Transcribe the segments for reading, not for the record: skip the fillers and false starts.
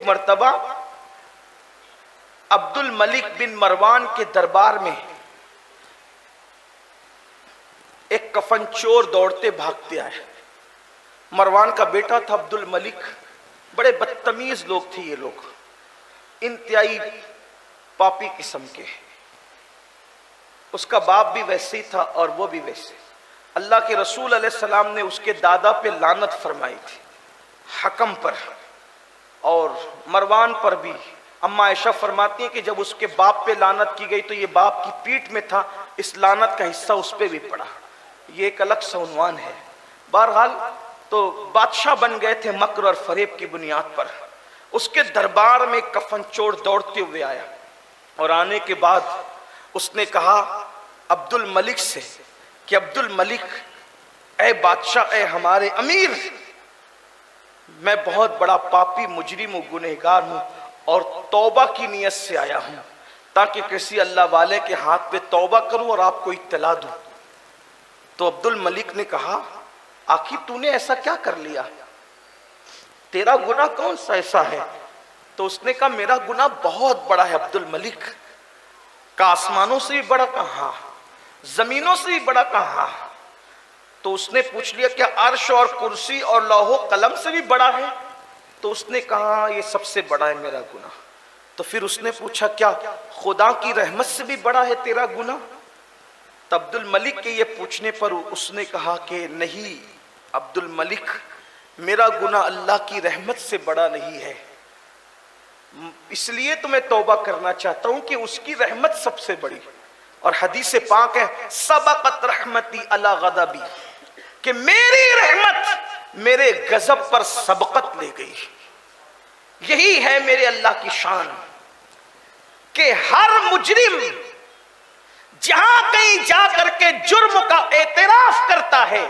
مرتبہ عبد الملک بن مروان کے دربار میں ایک کفن چور دوڑتے بھاگتے آئے. مروان کا بیٹا تھا عبد الملک. بڑے بدتمیز لوگ تھے یہ لوگ, انتہائی پاپی قسم کے. اس کا باپ بھی ویسے ہی تھا اور وہ بھی ویسے. اللہ کے رسول علیہ السلام نے اس کے دادا پہ لعنت فرمائی تھی, حکم پر اور مروان پر بھی. اما عائشہ فرماتی ہیں کہ جب اس کے باپ پہ لعنت کی گئی تو یہ باپ کی پیٹھ میں تھا, اس لعنت کا حصہ اس پہ بھی پڑا. یہ ایک الگ سا عنوان ہے. بہرحال تو بادشاہ بن گئے تھے مکر اور فریب کی بنیاد پر. اس کے دربار میں کفن چور دوڑتے ہوئے آیا اور آنے کے بعد اس نے کہا عبد الملک سے کہ عبد الملک, اے بادشاہ, اے ہمارے امیر, میں بہت بڑا پاپی مجرم و گنہگار ہوں اور توبہ کی نیت سے آیا ہوں تاکہ کسی اللہ والے کے ہاتھ پہ توبہ کروں اور آپ کو اطلاع دوں. تو عبد الملک نے کہا آخر تو نے ایسا کیا کر لیا, تیرا گناہ کون سا ایسا ہے؟ تو اس نے کہا میرا گناہ بہت بڑا ہے عبد الملک, کا آسمانوں سے بھی بڑا کہاں, زمینوں سے بھی بڑا کہاں. تو اس نے پوچھ لیا کیا عرش اور کرسی اور لوح و قلم سے بھی بڑا ہے؟ تو اس نے کہا یہ سب سے بڑا ہے میرا گناہ. تو پھر اس نے پوچھا کیا خدا کی رحمت سے بھی بڑا ہے تیرا گناہ؟ تو عبد الملک کے یہ پوچھنے پر اس نے کہا کہ نہیں عبد الملک, میرا گناہ اللہ کی رحمت سے بڑا نہیں ہے, اس لیے تو میں توبہ کرنا چاہتا ہوں کہ اس کی رحمت سب سے بڑی. اور حدیث پاک ہے سبقت رحمتی علی غضبی, کہ میری رحمت میرے غضب پر سبقت لے گئی. یہی ہے میرے اللہ کی شان کہ ہر مجرم جہاں کہیں جا کر کے جرم کا اعتراف کرتا ہے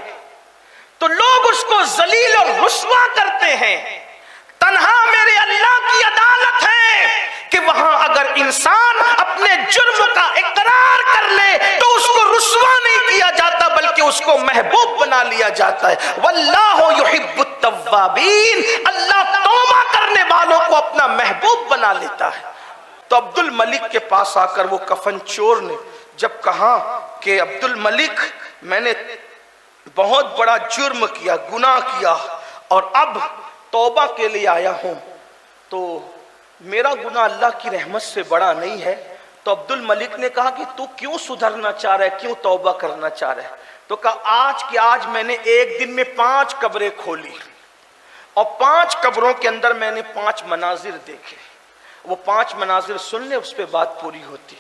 تو لوگ اس کو ذلیل اور رسوا کرتے ہیں. تنہا میرے اللہ کی عدالت ہے کہ وہاں اگر انسان اپنے جرم کا اقرار کر لے تو اس کو رسوا نہیں کیا جاتا بلکہ اس کو محبوب بنا لیا جاتا ہے. واللہ یحب التوابین, اللہ توبہ کرنے والوں کو اپنا محبوب بنا لیتا ہے. تو عبد الملک کے پاس آ کر وہ کفن چور نے جب کہا کہ عبد الملک میں نے بہت بڑا جرم کیا, گناہ کیا اور اب توبہ کے لیے آیا ہوں, تو میرا گناہ اللہ کی رحمت سے بڑا نہیں ہے. تو عبد الملک نے کہا کہ تو کیوں سدھرنا چاہ رہا ہے, کیوں توبہ کرنا چاہ رہا ہے؟ تو کہا آج کہ آج میں نے ایک دن میں 5 قبریں کھولی اور 5 قبروں کے اندر میں نے 5 مناظر دیکھے. وہ 5 مناظر سن لے, اس پہ بات پوری ہوتی.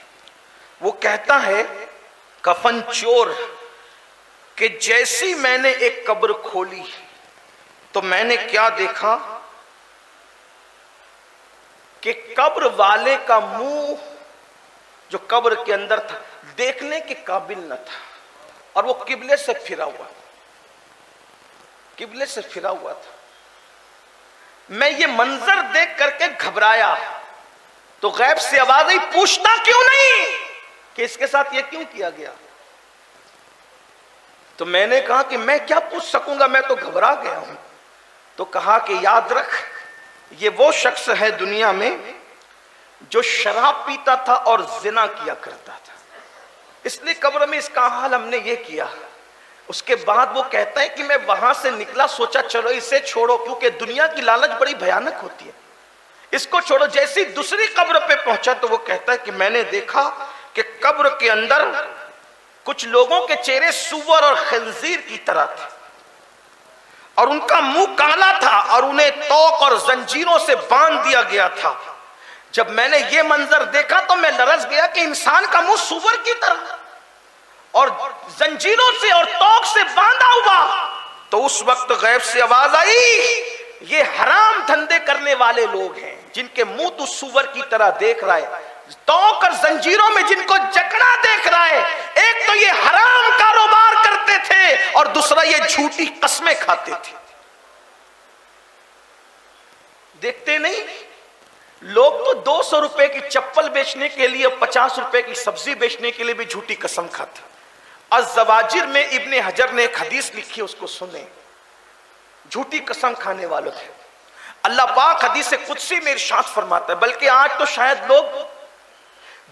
وہ کہتا ہے کفن چور کہ جیسی میں نے ایک قبر کھولی تو میں نے کیا دیکھا کہ قبر والے کا منہ جو قبر کے اندر تھا دیکھنے کے قابل نہ تھا اور وہ قبلے سے پھرا ہوا, قبلے سے پھرا ہوا تھا. میں یہ منظر دیکھ کر کے گھبرایا تو غیب سے آواز آئی پوچھتا کیوں نہیں کہ اس کے ساتھ یہ کیوں کیا گیا؟ تو میں نے کہا کہ میں کیا پوچھ سکوں گا, میں تو گھبرا گیا ہوں. تو کہا کہ یاد رکھ یہ وہ شخص ہے دنیا میں جو شراب پیتا تھا اور زنا کیا کرتا تھا, اس لیے قبر میں اس کا حال ہم نے یہ کیا. اس کے بعد وہ کہتا ہے کہ میں وہاں سے نکلا, سوچا چلو اسے چھوڑو کیونکہ دنیا کی لالچ بڑی بھیانک ہوتی ہے, اس کو چھوڑو. جیسی دوسری قبر پہ پہنچا تو وہ کہتا ہے کہ میں نے دیکھا کہ قبر کے اندر کچھ لوگوں کے چہرے سور اور خنزیر کی طرح تھے اور ان کا منہ کالا تھا اور انہیں توق اور زنجیروں سے باندھ دیا گیا تھا. جب میں نے یہ منظر دیکھا تو میں لرز گیا کہ انسان کا منہ سور کی طرح اور زنجیروں سے اور توق سے باندھا ہوا. تو اس وقت غیب سے آواز آئی یہ حرام دھندے کرنے والے لوگ ہیں جن کے منہ تو سور کی طرح دیکھ رہا ہے, توق اور زنجیروں میں جن کو جکڑا دیکھ رہا ہے. ایک تو یہ حرام کاروبار کرتے تھے اور دوسرا یہ جھوٹی قسمیں کھاتے تھے. دیکھتے نہیں لوگ تو 200 روپے کی چپل بیچنے کے لیے 50 روپے کی سبزی بیچنے کے لیے بھی جھوٹی قسم کھاتے. الزواجر میں ابن حجر نے ایک حدیث لکھی, اس کو سنیں, جھوٹی قسم کھانے والوں تھے. اللہ پاک حدیث قدسی میں ارشاد فرماتا ہے، بلکہ آج تو شاید لوگ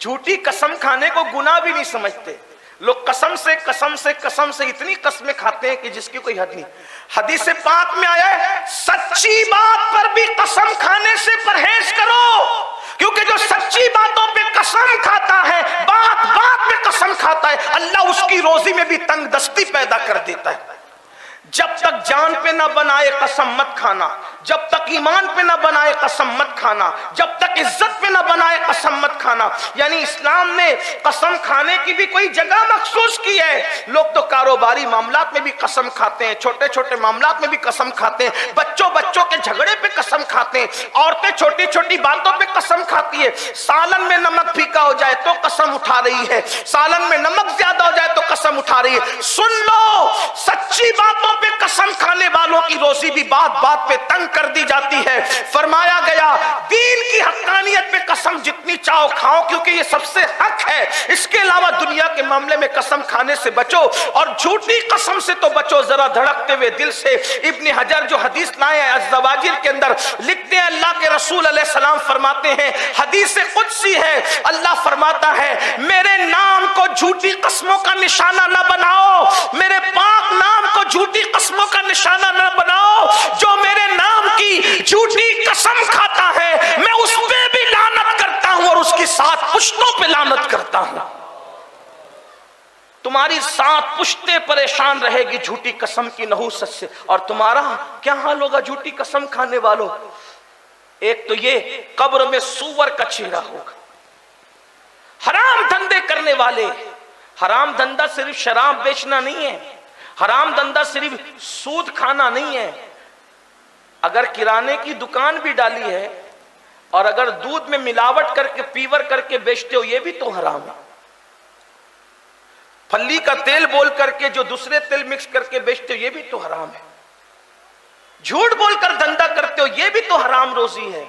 جھوٹی قسم کھانے کو گناہ بھی نہیں سمجھتے، لوگ قسم سے اتنی قسمیں کھاتے ہیں کہ جس کی کوئی حد نہیں۔ حدیث پاک میں آیا ہے سچی بات پر بھی قسم کھانے سے پرہیز کرو، کیونکہ جو سچی باتوں پہ قسم کھاتا ہے، بات بات میں قسم کھاتا ہے، اللہ اس کی روزی میں بھی تنگ دستی پیدا کر دیتا ہے۔ جب تک جان پہ نہ بنائے قسم مت کھانا، جب تک ایمان پہ نہ بنائے قسم مت کھانا، جب تک عزت پہ نہ بنائے قسم مت کھانا۔ یعنی اسلام نے قسم کھانے کی بھی کوئی جگہ مخصوص کی ہے۔ لوگ تو کاروباری معاملات میں بھی قسم کھاتے ہیں، چھوٹے چھوٹے معاملات میں بھی قسم کھاتے ہیں، بچوں کے جھگڑے پہ قسم کھاتے ہیں، عورتیں چھوٹی چھوٹی باتوں پہ قسم کھاتی ہے، سالن میں نمک پھیکا ہو جائے تو قسم اٹھا رہی ہے، سالن میں نمک زیادہ ہو جائے تو قسم اٹھا رہی ہے۔ سن لو، سچی باتوں پہ قسم کھانے والوں کی روزی بھی بات بات پہ تنگ کر دی جاتی ہے۔ فرمایا گیا دین کی حقانیت پہ قسم جتنی چاہو کھاؤ، کیونکہ یہ سب سے حق ہے، اس کے علاوہ دنیا کے معاملے میں قسم کھانے سے بچو، اور جھوٹی قسم سے تو بچو ذرا دھڑکتے ہوئے دل سے۔ ابن حجر جو حدیث لائے ہیں الزواجر کے اندر لکھتے ہیں، اللہ کے رسول علیہ السلام فرماتے ہیں، حدیث قدسی ہے، اللہ فرماتا ہے میرے نام کو جھوٹی قسموں کا نشانہ نہ بناؤ، میرے پاک نام کو جھوٹی قسموں کا نشانہ نہ بناؤ، جو میرے نام کی جھوٹی قسم کھاتا ہے میں اس پہ بھی لعنت کرتا ہوں اور اس کی 7 پشتوں پہ لعنت کرتا ہوں۔ تمہاری 7 پشتیں پریشان رہے گی جھوٹی قسم کی نحوست سے، اور تمہارا کیا حال ہوگا جھوٹی قسم کھانے والوں؟ ایک تو یہ قبر میں سور کا چہرہ ہوگا، حرام دھندے کرنے والے۔ حرام دھندہ صرف شراب بیچنا نہیں ہے، حرام دھندہ صرف سود کھانا نہیں ہے۔ اگر کرانے کی دکان بھی ڈالی ہے اور اگر دودھ میں ملاوٹ کر کے پیور کر کے بیچتے ہو یہ بھی تو حرام ہے۔ پھلی کا تیل بول کر کے جو دوسرے تیل مکس کر کے بیچتے ہو یہ بھی تو حرام ہے۔ جھوٹ بول کر دھندا کرتے ہو یہ بھی تو حرام روزی ہے۔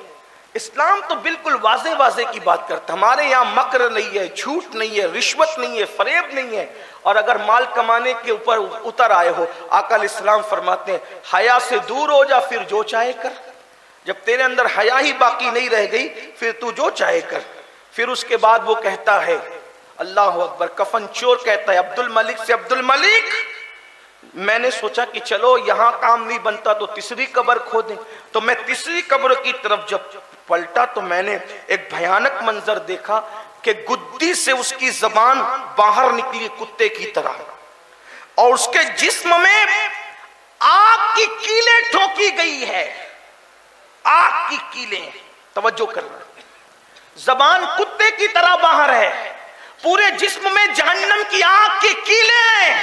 اسلام تو بالکل واضح کی بات کرتا ہے، ہمارے یہاں مکر نہیں ہے، جھوٹ نہیں ہے، رشوت نہیں ہے، فریب نہیں ہے۔ اور اگر مال کمانے کے اوپر اتر آئے ہو، آقا علیہ السلام فرماتے ہیں حیا سے دور ہو جا، پھر جو چاہے کر۔ جب تیرے اندر حیا ہی باقی نہیں رہ گئی پھر تو جو چاہے کر۔ پھر اس کے بعد وہ کہتا ہے اللہ اکبر، کفن چور کہتا ہے عبد الملک سے، عبد الملک میں نے سوچا کہ چلو یہاں کام نہیں بنتا تو تیسری قبر کھودیں، تو میں تیسری قبر کی طرف جب پلٹا تو میں نے ایک بھیانک منظر دیکھا کہ گدی سے اس کی زبان باہر نکلی کتے کی طرح، اور اس کے جسم میں آگ کی کیلیں ٹھوکی گئی ہے، آگ کی کیلیں، توجہ کرنا، زبان کتے کی طرح باہر ہے، پورے جسم میں جہنم کی آگ کی کیلیں۔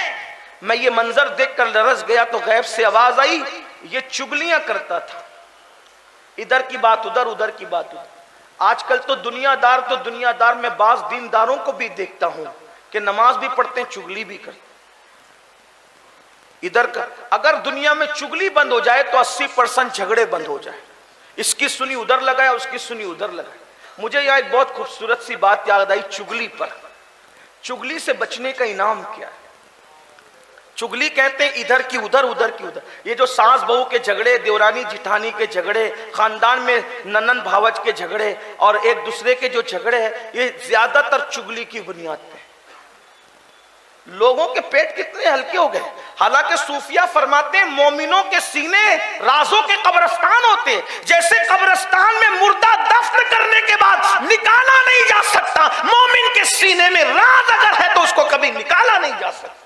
میں یہ منظر دیکھ کر لرز گیا تو غیب سے آواز آئی یہ چگلیاں کرتا تھا، ادھر کی بات ادھر، ادھر کی بات ادھر۔ آج کل تو دنیا دار میں بعض دینداروں کو بھی دیکھتا ہوں کہ نماز بھی پڑھتے ہیں چگلی بھی کرتے ادھر کا۔ اگر دنیا میں چگلی بند ہو جائے تو 80% جھگڑے بند ہو جائے، اس کی سنی ادھر لگایا، اس کی سنی ادھر لگایا۔ مجھے یہاں ایک بہت خوبصورت سی بات یاد آئی چگلی پر۔ چگلی سے بچنے کا انعام کیا ہے؟ چگلی کہتے ہیں ادھر کی ادھر، ادھر کی ادھر۔ یہ جو ساس بہو کے جھگڑے، دیورانی جٹھانی کے جھگڑے، خاندان میں ننن بھاوج کے جھگڑے اور ایک دوسرے کے جو جھگڑے ہیں، یہ زیادہ تر چگلی کی بنیاد پہ۔ لوگوں کے پیٹ کتنے ہلکے ہو گئے۔ حالانکہ صوفیہ فرماتے ہیں مومنوں کے سینے رازوں کے قبرستان ہوتے، جیسے قبرستان میں مردہ دفن کرنے کے بعد نکالا نہیں جا سکتا، مومن کے سینے میں راز اگر ہے تو اس کو کبھی نکالا نہیں جا سکتا۔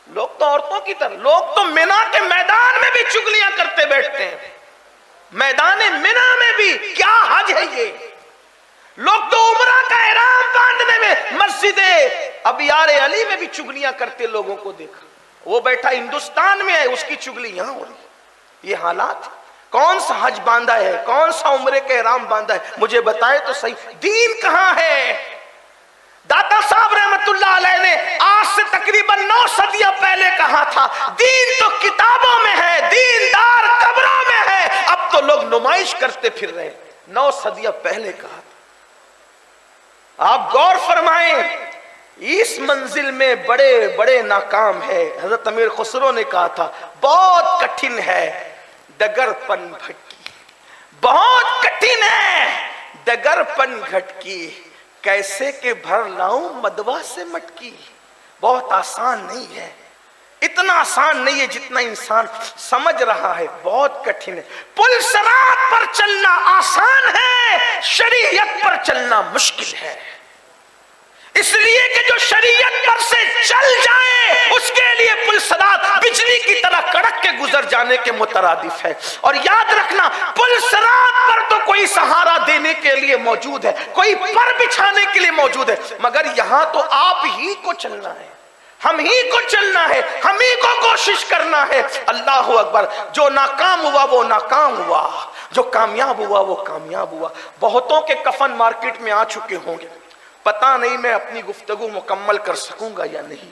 لوگ تو عورتوں کی طرح، لوگ تو مینا کے میدان میں بھی چگلیاں کرتے بیٹھتے ہیں، میدان مینا میں بھی، کیا حج ہے یہ؟ لوگ تو عمرہ کا احرام باندھنے میں مسجد ابیار علی میں بھی چگلیاں کرتے لوگوں کو دیکھا۔ وہ بیٹھا ہندوستان میں ہے، اس کی چگلی یہاں ہو رہی۔ یہ حالات، کون سا حج باندھا ہے، کون سا عمرے کا احرام باندھا ہے، مجھے بتائے تو صحیح۔ دین کہاں ہے؟ داتا صاحب رحمت اللہ علیہ نے آج سے تقریباً 9 صدیاں پہلے کہا تھا دین تو کتابوں میں ہے، دیندار قبروں میں ہے۔ اب تو لوگ نمائش کرتے پھر رہے، 9 صدیاں پہلے کہا تھا۔ آپ غور فرمائیں، اس منزل میں بڑے بڑے ناکام ہے۔ حضرت امیر خسرو نے کہا تھا بہت کٹھن ہے ڈگر پن بھٹکی، बहुत कठिन है डगर पन घटकी, कैसे के भर लाऊं मदवा से मटकी। बहुत आसान नहीं है, इतना आसान नहीं है जितना इंसान समझ रहा है, बहुत कठिन है। पुल सिरात पर चलना आसान है, शरीयत पर चलना मुश्किल है। इसलिए कि जो शरीयत पर से चल जाए उसके लिए पुल सिरात बिजली की तरह कड़क के गुजर जाने के मुतरादिफ है। और याद रखना, पुल सिरात पर तो कोई सहारा देने के लिए मौजूद है, कोई पर बिछाने के लिए मौजूद है, मगर यहां तो आप ही को चलना है, हम ही को चलना है, हम ही को कोशिश करना है। अल्लाह अकबर। जो नाकाम हुआ वो नाकाम हुआ, जो कामयाब हुआ वो कामयाब हुआ। बहुतों के कफन मार्केट में आ चुके होंगे, पता नहीं मैं अपनी गुफ्तगू मुकम्मल कर सकूंगा या नहीं,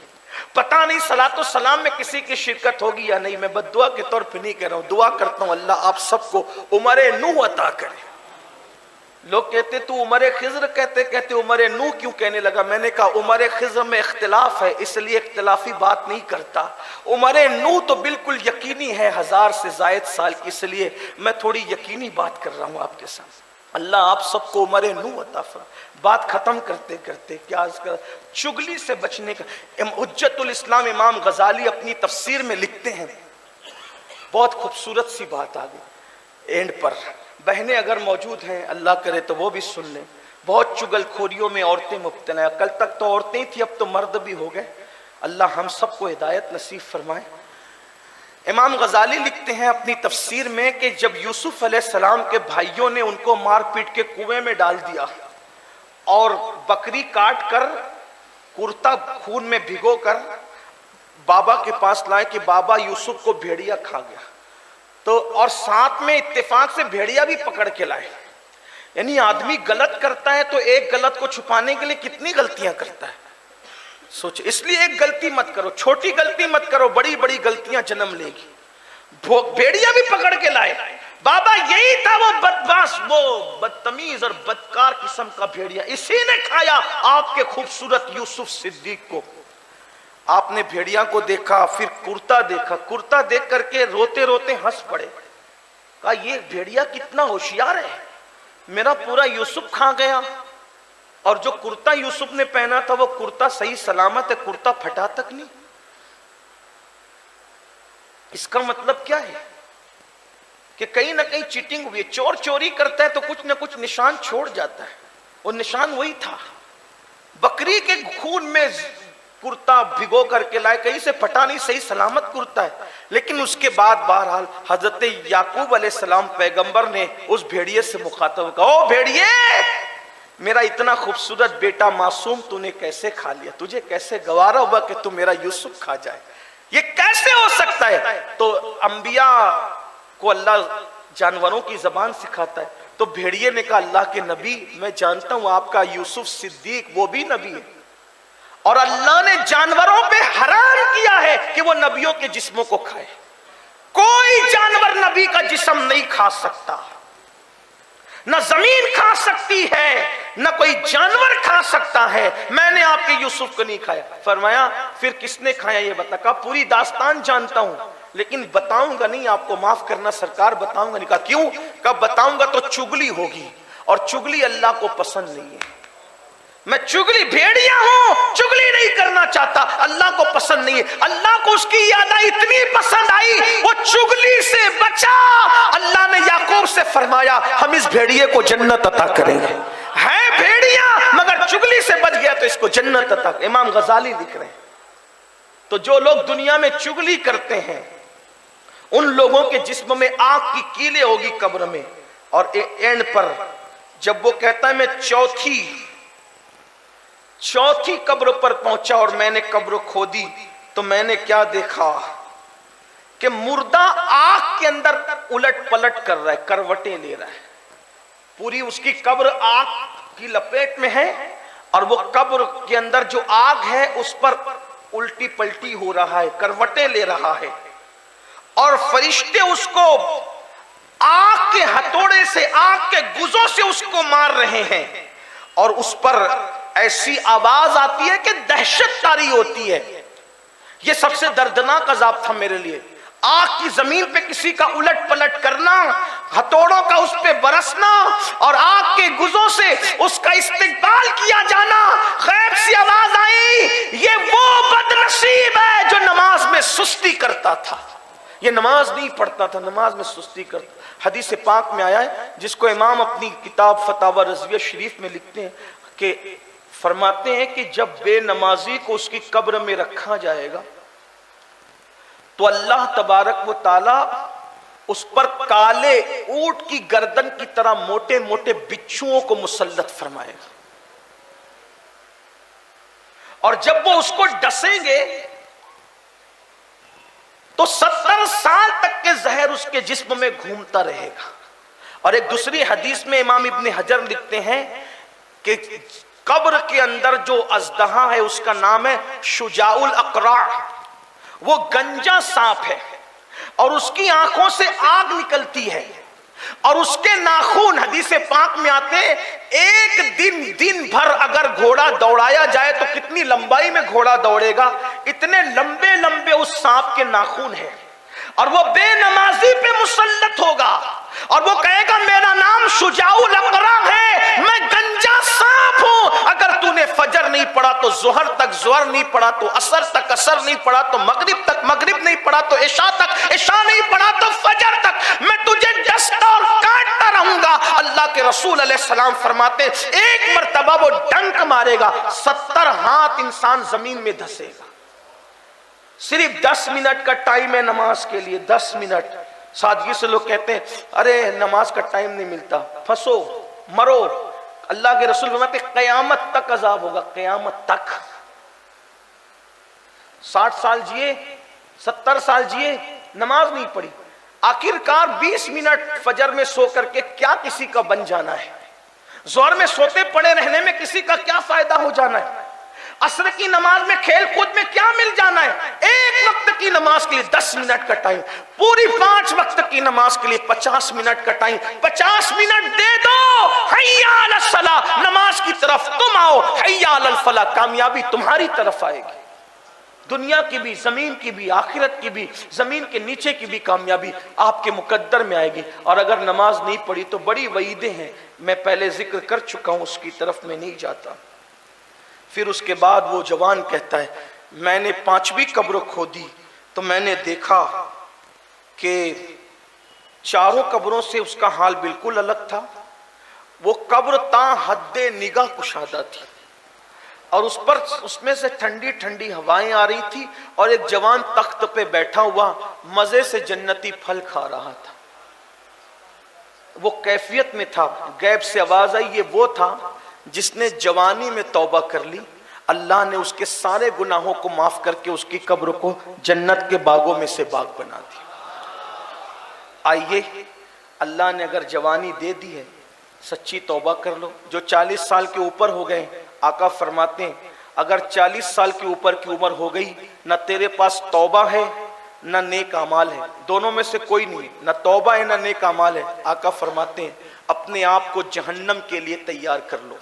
पता नहीं सलातो सलाम में किसी की शिरकत होगी या नहीं। मैं बद्दुआ के तौर पे नहीं कह रहा हूं, दुआ करता हूं अल्लाह आप सबको उमरे नूह अता करे। लोग कहते तू उमरे खिज़्र कहते कहते उमरे नूह क्यों कहने लगा? मैंने कहा उमरे खिज़्र में इख्तिलाफ है, इसलिए इख्तिलाफी बात नहीं करता। उमरे नूह तो बिल्कुल यकीनी है, 1000 से ज़ायद साल की, इसलिए मैं थोड़ी यकीनी बात कर रहा हूं आपके साथ। अल्लाह आप सबको उमरे नूह अता फरमाए। बात खत्म करते करते क्या कर, चुगली से बचने का हुज्जतुल इस्लाम इमाम गजाली अपनी तफसीर में लिखते हैं, बहुत खूबसूरत सी बात आ गई एंड पर। बहनें अगर मौजूद हैं अल्लाह करे तो वो भी सुन लें। बहुत चुगलखोरियों में औरतें मुब्तला हैं, कल तक तो औरतें थी, अब तो मर्द भी हो गए। अल्लाह हम सबको हिदायत नसीब फरमाए। इमाम गजाली लिखते हैं अपनी तफसीर में कि जब यूसुफ अलैहिस्सलाम के भाइयों ने उनको मार पीट के कुएं में डाल दिया और बकरी काट कर कुर्ता खून में भिगो कर बाबा के पास लाए कि बाबा यूसुफ को भेड़िया खा गया, तो और साथ में इत्तेफाक से भेड़िया भी पकड़ के लाए। यानी आदमी गलत करता है तो एक गलत को छुपाने के लिए कितनी गलतियां करता है, सोच। इसलिए एक गलती मत करो, छोटी गलती मत करो, बड़ी बड़ी गलतियां जन्म लेगी। भेड़िया भी पकड़ के लाए, बाबा यही था वो बदमाश, वो बदतमीज और बदकार किस्म का भेड़िया, इसी ने खाया आपके खूबसूरत यूसुफ सिद्दीक को। आपने भेड़िया को देखा, फिर कुर्ता देखा, कुर्ता देख करके रोते रोते हंस पड़े। कहा ये भेड़िया कितना होशियार है, मेरा पूरा यूसुफ खा गया। और जो कुर्ता यूसुफ ने पहना था वो कुर्ता सही सलामत है, कुर्ता फटा तक नहीं। इसका मतलब क्या है कि कहीं ना कहीं चीटिंग हुई है। चोर चोरी करता है तो कुछ ना कुछ निशान छोड़ जाता है, वो निशान वही था। बकरी के खून में कुर्ता भिगो करके लाए, कहीं से फटा नहीं, सही सलामत कुर्ता है। लेकिन उसके बाद बहरहाल हजरत याकूब अलैहिस्सलाम पैगंबर ने उस भेड़िए से मुखातब कहा, ओ भेड़िए, मेरा इतना खूबसूरत बेटा मासूम तूने कैसे खा लिया? तुझे कैसे गवारा हुआ कि तू मेरा यूसुफ खा जाए? ये कैसे हो सकता है? तो अंबिया को अल्लाह जानवरों की जबान सिखाता है। तो भेड़िए ने कहा अल्लाह के नबी, मैं जानता हूं आपका यूसुफ सिद्दीक वो भी नबी है, और अल्लाह ने जानवरों पे हराम किया है कि वो नबियों के जिस्मों को खाए। कोई जानवर नबी का जिस्म नहीं खा सकता, न जमीन खा सकती है, न कोई जानवर खा सकता है। मैंने आपके यूसुफ को नहीं खाया। फरमाया फिर किसने खाया ये बता? कहा पूरी दास्तान जानता हूं लेकिन बताऊंगा नहीं आपको, माफ करना सरकार, बताऊंगा नहीं। कहा क्यों? कहा बताऊंगा तो चुगली होगी, और चुगली अल्लाह को पसंद नहीं है। मैं चुगली भेड़िया हूं, चुगली नहीं करना चाहता, अल्लाह को पसंद नहीं है। अल्लाह को उसकी यादा इतनी पसंद आई, वो चुगली से बचा। अल्लाह ने याकूब से फरमाया हम इस भेड़िए को जन्नत अता करेंगे। है भेड़िया मगर चुगली से बच गया तो इसको जन्नत अता। इमाम गजाली लिख रहे हैं। तो जो लोग दुनिया में चुगली करते हैं उन लोगों के जिस्म में आग की कीले होगी कब्र में। और एंड पर जब वो कहता है मैं चौथी कब्र पर पहुंचा और मैंने कब्र खोदी तो मैंने क्या देखा कि मुर्दा आग के अंदर उलट पलट कर रहा है, करवटें ले रहा है। पूरी उसकी कब्र आग की लपेट में है और वो कब्र के अंदर जो आग है उस पर उल्टी पलटी हो रहा है, करवटें ले रहा है। और फरिश्ते उसको आग के हथौड़े से, आग के गुजों से उसको मार रहे हैं। और उस पर ऐसी आवाज आती है कि दहशत तारी होती है। यह सबसे दर्दनाक अजाब था मेरे लिए। आग की जमीन पे किसी का उलट पलट करना, हथौड़ों का उस पे बरसना और आग के गुजों से उसका इस्तिकबाल किया जाना। गैब से आवाज आई, ये वो बदनसीब है जो नमाज में सुस्ती करता था। ये नमाज नहीं पढ़ता था, नमाज में सुस्ती करता। हदीस पाक में आया है, जिसको इमाम अपनी किताब फतावा रज़विया शरीफ में लिखते हैं कि फरमाते हैं कि जब बेनमाजी को उसकी कब्र में रखा जाएगा तो अल्लाह तबारक व ताला उस पर काले ऊंट की गर्दन की तरह मोटे मोटे बिच्छुओं को मुसल्लत फरमाएगा, और जब वो उसको डसेंगे तो 70 साल तक के जहर उसके जिस्म में घूमता रहेगा। और एक दूसरी हदीस में इमाम इब्न हजर लिखते हैं कि कब्र के अंदर जो अजदहा है उसका नाम है शुजाउल अकरा, वो गंजा सांप है और उसकी आंखों से आग निकलती है और उसके नाखून, हदीस पाक में आते, एक दिन भर अगर घोड़ा दौड़ाया जाए तो कितनी लंबाई में घोड़ा दौड़ेगा, इतने लंबे लंबे उस सांप के नाखून हैं। और वो बेनमाजी पे मुसल्लत होगा और वो कहेगा मेरा नाम शुजाउल अकरा है, मैं गंजा सांप हूं। अगर तूने फजर नहीं पढ़ा तो जोहर तक जोहर नहीं पढ़ा, तो असर तक असर नहीं पढ़ा, तो मगरिब तक मगरिब नहीं पढ़ा, तो इशा तक इशा नहीं पढ़ा, तो फजर तक मैं तुझे डसता और काटता रहूंगा। अल्लाह के रसूल अलैहिस्सलाम फरमाते एक मर्तबा वो डंक मारेगा, 70 हाथ इंसान जमीन में धसेगा। सिर्फ 10 मिनट का टाइम है नमाज के लिए, 10 मिनट। सादगी से लोग कहते हैं अरे नमाज का टाइम नहीं मिलता, फंसो मरो। अल्लाह के रसूल फरमाते क़यामत तक अजाब होगा, क़यामत तक। 60 साल जिए, 70 साल जिए, नमाज नहीं पढ़ी। आखिरकार 20 मिनट फजर में सो करके क्या किसी का बन जाना है? जोहर में सोते पड़े रहने में किसी का क्या फायदा हो जाना है? असर की नमाज में खेल कूद में क्या मिल जाना है? एक वक्त की नमाज के लिए 10 मिनट का टाइम, पूरी 5 वक्त की नमाज के लिए 50 मिनट का टाइम, 50 मिनट दे दो। हय्या अलस सलाह, नमाज की तरफ तुम आओ, हय्या अलल फलाह, कामयाबी तुम्हारी तरफ आएगी। दुनिया की भी, जमीन की भी, आखिरत की भी, जमीन के नीचे की भी कामयाबी आपके मुकद्दर में आएगी। और अगर नमाज नहीं पढ़ी तो बड़ी वईदें हैं, मैं पहले जिक्र कर चुका हूं, उसकी तरफ में नहीं जाता। फिर उसके बाद वो जवान कहता है मैंने 5वीं कब्र खोदी तो मैंने देखा कि चारों कब्रों से उसका हाल बिल्कुल अलग था। वो कब्र ता हद्दे निगाह कुशादा थी और उस पर उसमें से ठंडी ठंडी हवाएं आ रही थी और एक जवान तख्त पे बैठा हुआ मजे से जन्नती फल खा रहा था। वो कैफियत में था। गैब से आवाज आई, ये वो था जिसने जवानी में तौबा कर ली, अल्लाह ने उसके सारे गुनाहों को माफ करके उसकी कब्र को जन्नत के बागों में से बाग बना दिया। आइए, अल्लाह ने अगर जवानी दे दी है, सच्ची तौबा कर लो। जो 40 साल के ऊपर हो गए, आका फरमाते हैं अगर 40 साल के ऊपर की उम्र हो गई, न तेरे पास तौबा है न नेक अमाल है, दोनों में से कोई नहीं, न तौबा है न नेक अमाल है, आका फरमाते हैं अपने आप को जहन्नम के लिए तैयार कर लो।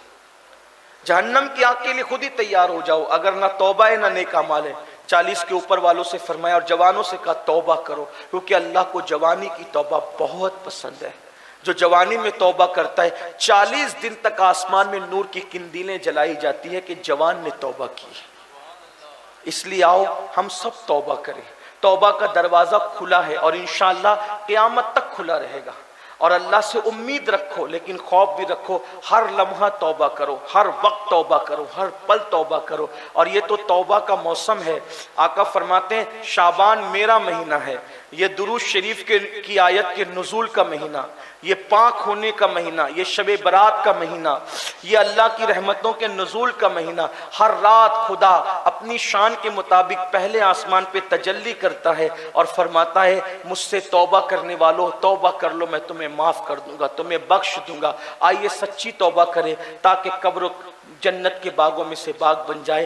जहन्नम की आग के लिए खुद ही तैयार हो जाओ अगर ना तौबा है ना नेक अमाल है। 40 के ऊपर वालों से फरमाया और जवानों से कहा तौबा करो, क्योंकि अल्लाह को जवानी की तौबा बहुत पसंद है। जो जवानी में तौबा करता है 40 दिन तक आसमान में नूर की किंदीलें जलाई जाती है कि जवान ने तौबा की। इसलिए आओ हम सब तौबा करें। तौबा का दरवाजा खुला है और इंशाअल्लाह क़यामत तक खुला रहेगा। और अल्लाह से उम्मीद रखो, लेकिन खौफ भी रखो। हर लम्हा तौबा करो, हर वक्त तौबा करो, हर पल तौबा करो। और ये तो तौबा का मौसम है। आका फरमाते हैं शाबान मेरा महीना है, ये दुरूद शरीफ की आयत के नुज़ूल का महीना, ये पाक होने का महीना, ये शबे बरात का महीना, ये अल्लाह की रहमतों के नुज़ूल का महीना। हर रात खुदा अपनी शान के मुताबिक पहले आसमान पे तजल्ली करता है और फरमाता है मुझसे तौबा करने वालों तौबा कर लो, मैं तुम्हें माफ कर दूंगा, तुम्हें बख्श दूंगा। आइए सच्ची तौबा करें ताकि कब्र जन्नत के बागों में से बाग बन जाए।